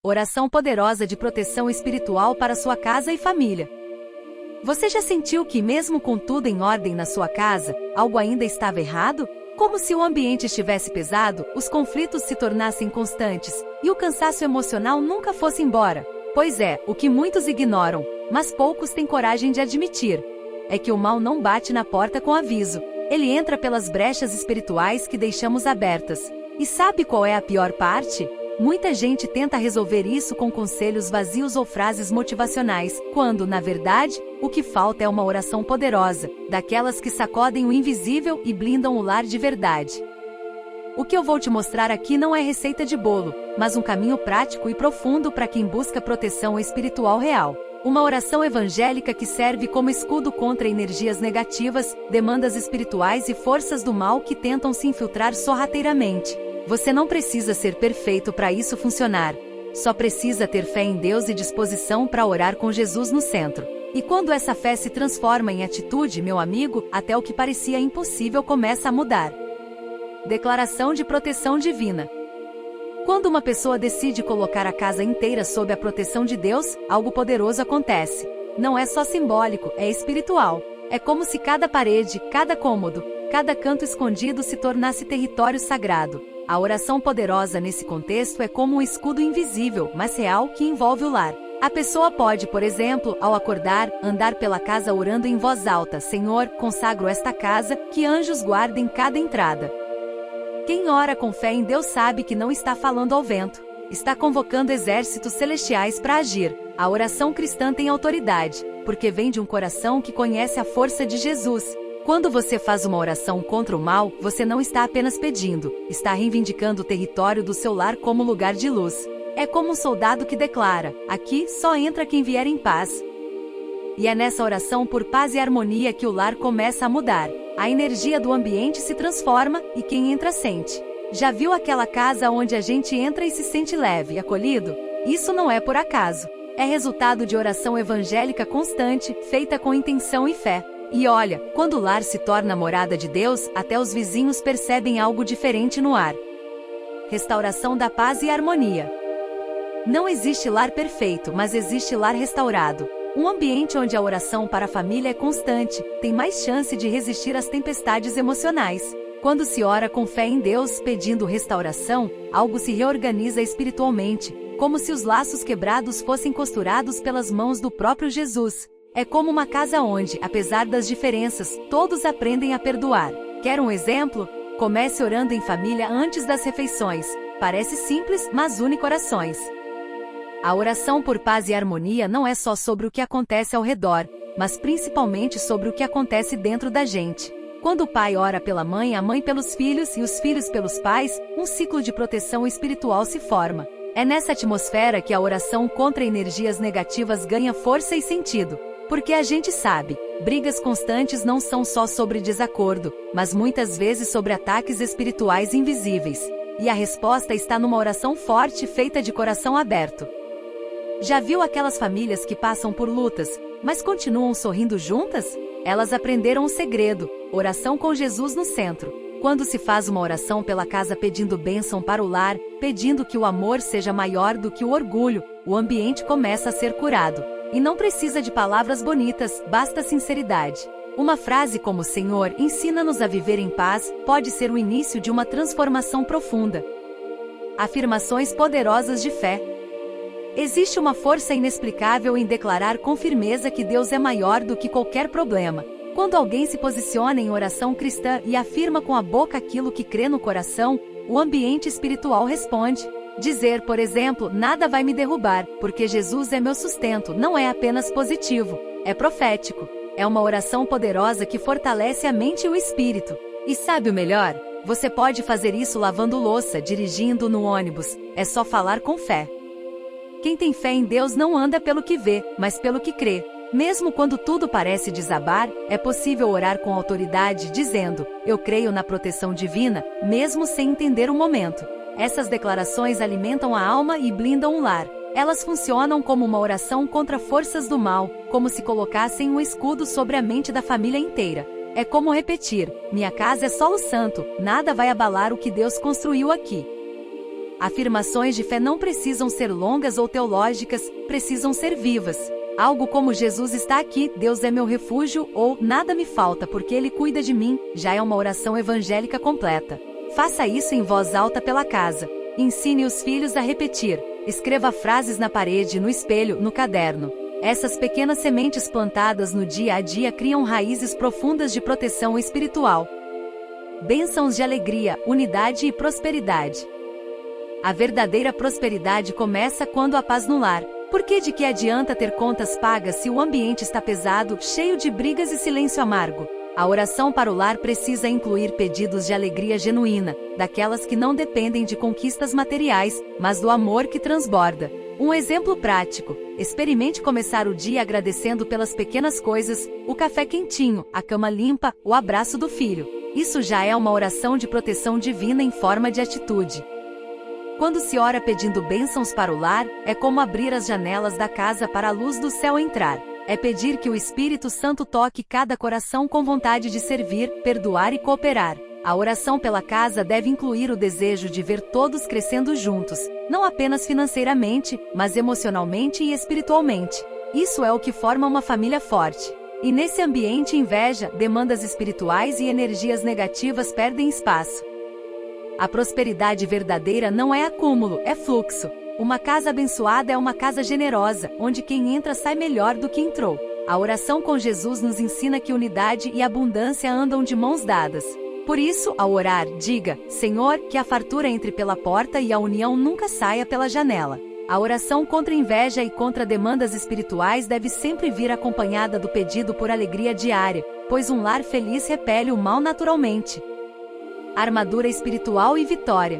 Oração poderosa de proteção espiritual para sua casa e família. Você já sentiu que, mesmo com tudo em ordem na sua casa, algo ainda estava errado? Como se o ambiente estivesse pesado, os conflitos se tornassem constantes, e o cansaço emocional nunca fosse embora. Pois é, o que muitos ignoram, mas poucos têm coragem de admitir, é que o mal não bate na porta com aviso. Ele entra pelas brechas espirituais que deixamos abertas. E sabe qual é a pior parte? Muita gente tenta resolver isso com conselhos vazios ou frases motivacionais, quando, na verdade, o que falta é uma oração poderosa, daquelas que sacodem o invisível e blindam o lar de verdade. O que eu vou te mostrar aqui não é receita de bolo, mas um caminho prático e profundo para quem busca proteção espiritual real. Uma oração evangélica que serve como escudo contra energias negativas, demandas espirituais e forças do mal que tentam se infiltrar sorrateiramente. Você não precisa ser perfeito para isso funcionar. Só precisa ter fé em Deus e disposição para orar com Jesus no centro. E quando essa fé se transforma em atitude, meu amigo, até o que parecia impossível começa a mudar. Declaração de proteção divina. Quando uma pessoa decide colocar a casa inteira sob a proteção de Deus, algo poderoso acontece. Não é só simbólico, é espiritual. É como se cada parede, cada cômodo, cada canto escondido se tornasse território sagrado. A oração poderosa nesse contexto é como um escudo invisível, mas real, que envolve o lar. A pessoa pode, por exemplo, ao acordar, andar pela casa orando em voz alta: Senhor, consagro esta casa, que anjos guardem cada entrada. Quem ora com fé em Deus sabe que não está falando ao vento. Está convocando exércitos celestiais para agir. A oração cristã tem autoridade, porque vem de um coração que conhece a força de Jesus. Quando você faz uma oração contra o mal, você não está apenas pedindo, está reivindicando o território do seu lar como lugar de luz. É como um soldado que declara: aqui só entra quem vier em paz. E é nessa oração por paz e harmonia que o lar começa a mudar. A energia do ambiente se transforma e quem entra sente. Já viu aquela casa onde a gente entra e se sente leve e acolhido? Isso não é por acaso. É resultado de oração evangélica constante, feita com intenção e fé. E olha, quando o lar se torna morada de Deus, até os vizinhos percebem algo diferente no ar. Restauração da paz e harmonia. Não existe lar perfeito, mas existe lar restaurado. Um ambiente onde a oração para a família é constante, tem mais chance de resistir às tempestades emocionais. Quando se ora com fé em Deus, pedindo restauração, algo se reorganiza espiritualmente, como se os laços quebrados fossem costurados pelas mãos do próprio Jesus. É como uma casa onde, apesar das diferenças, todos aprendem a perdoar. Quer um exemplo? Comece orando em família antes das refeições. Parece simples, mas une corações. A oração por paz e harmonia não é só sobre o que acontece ao redor, mas principalmente sobre o que acontece dentro da gente. Quando o pai ora pela mãe, a mãe pelos filhos e os filhos pelos pais, um ciclo de proteção espiritual se forma. É nessa atmosfera que a oração contra energias negativas ganha força e sentido. Porque a gente sabe, brigas constantes não são só sobre desacordo, mas muitas vezes sobre ataques espirituais invisíveis. E a resposta está numa oração forte feita de coração aberto. Já viu aquelas famílias que passam por lutas, mas continuam sorrindo juntas? Elas aprenderam um segredo: oração com Jesus no centro. Quando se faz uma oração pela casa pedindo bênção para o lar, pedindo que o amor seja maior do que o orgulho, o ambiente começa a ser curado. E não precisa de palavras bonitas, basta sinceridade. Uma frase como Senhor, ensina-nos a viver em paz, pode ser o início de uma transformação profunda. Afirmações poderosas de fé. Existe uma força inexplicável em declarar com firmeza que Deus é maior do que qualquer problema. Quando alguém se posiciona em oração cristã e afirma com a boca aquilo que crê no coração, o ambiente espiritual responde. Dizer, por exemplo, nada vai me derrubar, porque Jesus é meu sustento, não é apenas positivo, é profético. É uma oração poderosa que fortalece a mente e o espírito. E sabe o melhor? Você pode fazer isso lavando louça, dirigindo no ônibus, é só falar com fé. Quem tem fé em Deus não anda pelo que vê, mas pelo que crê. Mesmo quando tudo parece desabar, é possível orar com autoridade dizendo: eu creio na proteção divina, mesmo sem entender o momento. Essas declarações alimentam a alma e blindam o lar. Elas funcionam como uma oração contra forças do mal, como se colocassem um escudo sobre a mente da família inteira. É como repetir: minha casa é solo santo, nada vai abalar o que Deus construiu aqui. Afirmações de fé não precisam ser longas ou teológicas, precisam ser vivas. Algo como Jesus está aqui, Deus é meu refúgio, ou nada me falta porque Ele cuida de mim, já é uma oração evangélica completa. Faça isso em voz alta pela casa. Ensine os filhos a repetir. Escreva frases na parede, no espelho, no caderno. Essas pequenas sementes plantadas no dia a dia criam raízes profundas de proteção espiritual. Bênçãos de alegria, unidade e prosperidade. A verdadeira prosperidade começa quando há paz no lar. Porque de que adianta ter contas pagas se o ambiente está pesado, cheio de brigas e silêncio amargo? A oração para o lar precisa incluir pedidos de alegria genuína, daquelas que não dependem de conquistas materiais, mas do amor que transborda. Um exemplo prático: experimente começar o dia agradecendo pelas pequenas coisas, o café quentinho, a cama limpa, o abraço do filho. Isso já é uma oração de proteção divina em forma de atitude. Quando se ora pedindo bênçãos para o lar, é como abrir as janelas da casa para a luz do céu entrar. É pedir que o Espírito Santo toque cada coração com vontade de servir, perdoar e cooperar. A oração pela casa deve incluir o desejo de ver todos crescendo juntos, não apenas financeiramente, mas emocionalmente e espiritualmente. Isso é o que forma uma família forte. E nesse ambiente, inveja, demandas espirituais e energias negativas perdem espaço. A prosperidade verdadeira não é acúmulo, é fluxo. Uma casa abençoada é uma casa generosa, onde quem entra sai melhor do que entrou. A oração com Jesus nos ensina que unidade e abundância andam de mãos dadas. Por isso, ao orar, diga: Senhor, que a fartura entre pela porta e a união nunca saia pela janela. A oração contra inveja e contra demandas espirituais deve sempre vir acompanhada do pedido por alegria diária, pois um lar feliz repele o mal naturalmente. Armadura espiritual e vitória.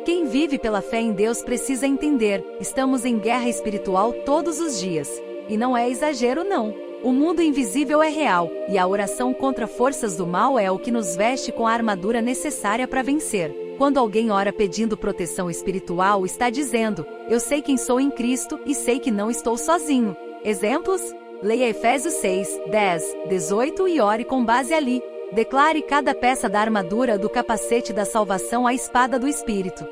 Quem vive pela fé em Deus precisa entender: estamos em guerra espiritual todos os dias. E não é exagero não. O mundo invisível é real, e a oração contra forças do mal é o que nos veste com a armadura necessária para vencer. Quando alguém ora pedindo proteção espiritual, está dizendo: eu sei quem sou em Cristo e sei que não estou sozinho. Exemplos? Leia Efésios 6, 10, 18 e ore com base ali. Declare cada peça da armadura do capacete da salvação à espada do Espírito.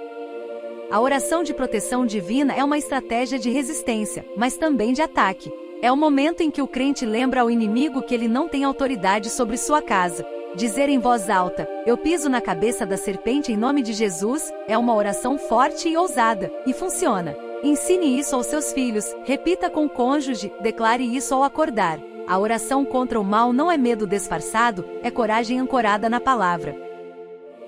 A oração de proteção divina é uma estratégia de resistência, mas também de ataque. É o momento em que o crente lembra ao inimigo que ele não tem autoridade sobre sua casa. Dizer em voz alta: eu piso na cabeça da serpente em nome de Jesus, é uma oração forte e ousada, e funciona. Ensine isso aos seus filhos, repita com o cônjuge, declare isso ao acordar. A oração contra o mal não é medo disfarçado, é coragem ancorada na palavra.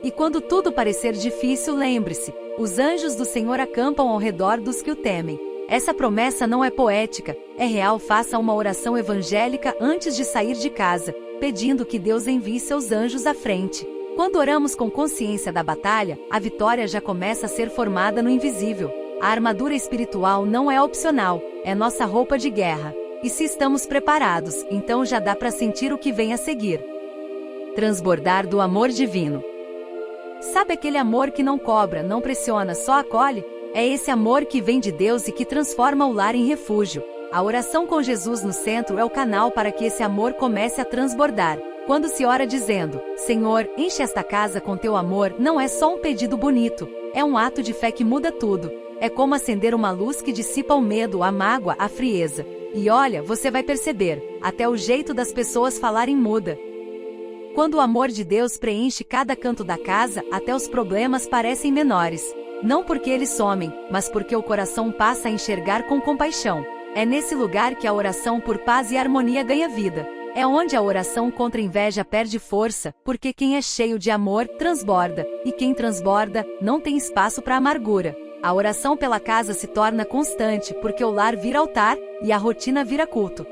E quando tudo parecer difícil, lembre-se: os anjos do Senhor acampam ao redor dos que o temem. Essa promessa não é poética, é real. Faça uma oração evangélica antes de sair de casa, pedindo que Deus envie seus anjos à frente. Quando oramos com consciência da batalha, a vitória já começa a ser formada no invisível. A armadura espiritual não é opcional, é nossa roupa de guerra. E se estamos preparados, então já dá para sentir o que vem a seguir. Transbordar do amor divino. Sabe aquele amor que não cobra, não pressiona, só acolhe? É esse amor que vem de Deus e que transforma o lar em refúgio. A oração com Jesus no centro é o canal para que esse amor comece a transbordar. Quando se ora dizendo: Senhor, enche esta casa com teu amor, não é só um pedido bonito, é um ato de fé que muda tudo. É como acender uma luz que dissipa o medo, a mágoa, a frieza. E olha, você vai perceber, até o jeito das pessoas falarem muda. Quando o amor de Deus preenche cada canto da casa, até os problemas parecem menores. Não porque eles somem, mas porque o coração passa a enxergar com compaixão. É nesse lugar que a oração por paz e harmonia ganha vida. É onde a oração contra inveja perde força, porque quem é cheio de amor, transborda, e quem transborda, não tem espaço para amargura. A oração pela casa se torna constante, porque o lar vira altar, e a rotina vira culto.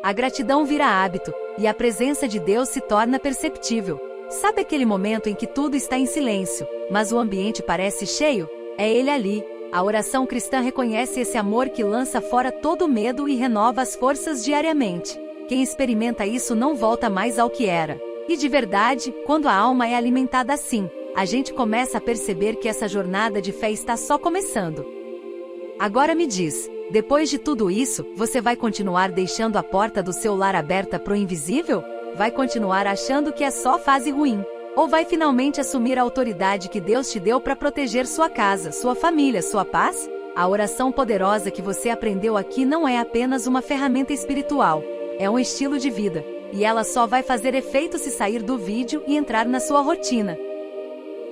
A gratidão vira hábito, e a presença de Deus se torna perceptível. Sabe aquele momento em que tudo está em silêncio, mas o ambiente parece cheio? É Ele ali. A oração cristã reconhece esse amor que lança fora todo medo e renova as forças diariamente. Quem experimenta isso não volta mais ao que era. E de verdade, quando a alma é alimentada assim, a gente começa a perceber que essa jornada de fé está só começando. Agora me diz, depois de tudo isso, você vai continuar deixando a porta do seu lar aberta pro invisível? Vai continuar achando que é só fase ruim? Ou vai finalmente assumir a autoridade que Deus te deu para proteger sua casa, sua família, sua paz? A oração poderosa que você aprendeu aqui não é apenas uma ferramenta espiritual, é um estilo de vida, e ela só vai fazer efeito se sair do vídeo e entrar na sua rotina.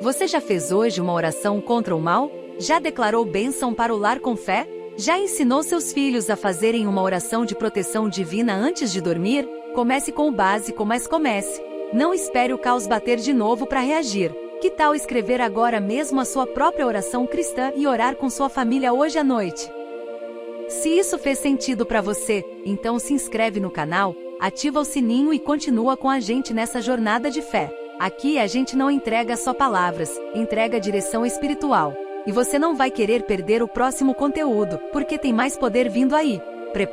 Você já fez hoje uma oração contra o mal? Já declarou bênção para o lar com fé? Já ensinou seus filhos a fazerem uma oração de proteção divina antes de dormir? Comece com o básico, mas comece. Não espere o caos bater de novo para reagir. Que tal escrever agora mesmo a sua própria oração cristã e orar com sua família hoje à noite? Se isso fez sentido para você, então se inscreve no canal, ativa o sininho e continua com a gente nessa jornada de fé. Aqui a gente não entrega só palavras, entrega direção espiritual. E você não vai querer perder o próximo conteúdo, porque tem mais poder vindo aí.